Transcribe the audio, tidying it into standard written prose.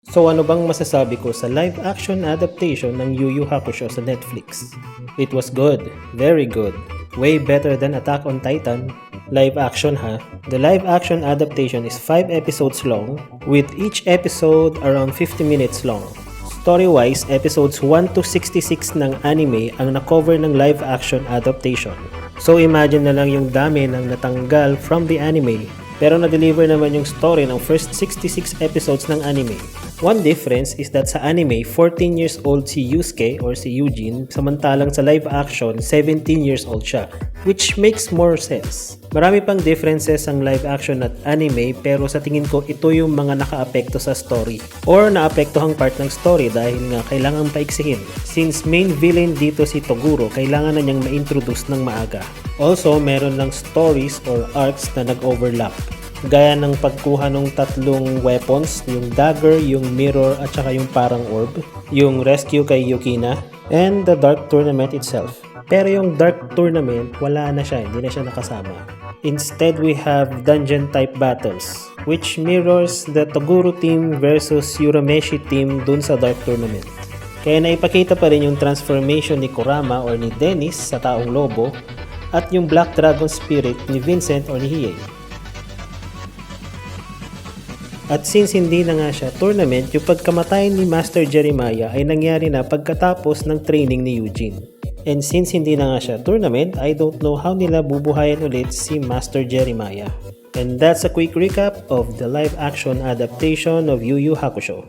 So ano bang masasabi ko sa live action adaptation ng Yu Yu Hakusho sa Netflix? It was good, very good. Way better than Attack on Titan. Live action ha? The live action adaptation is 5 episodes long, with each episode around 50 minutes long. Story-wise, episodes 1 to 66 ng anime ang na-cover ng live action adaptation. So imagine na lang yung dami ng natanggal from the anime, pero na-deliver naman yung story ng first 66 episodes ng anime. One difference is that sa anime, 14 years old si Yusuke or si Eugene, samantalang sa live action, 17 years old siya, which makes more sense. Marami pang differences ang live action at anime, pero sa tingin ko ito yung mga nakaapekto sa story or naapektohang part ng story dahil nga kailangan paiksihin. Since main villain dito si Toguro, kailangan na niyang ma-introduce ng maaga. Also, meron lang stories or arcs na nag-overlap. Gaya ng pagkuha ng tatlong weapons, yung dagger, yung mirror at saka yung parang orb, yung rescue kay Yukina, and the Dark Tournament itself. Pero yung Dark Tournament, wala na siya, hindi na siya nakasama. Instead, we have dungeon type battles, which mirrors the Toguro team versus Urameshi team dun sa Dark Tournament. Kaya naipakita pa rin yung transformation ni Kurama or ni Dennis sa taong lobo at yung Black Dragon Spirit ni Vincent or ni Hiei. At since hindi na nga siya tournament, yung pagkamatay ni Master Jeremiah ay nangyari na pagkatapos ng training ni Eugene. And since hindi na nga siya tournament, I don't know how nila bubuhayin ulit si Master Jeremiah. And that's a quick recap of the live action adaptation of Yu Yu Hakusho.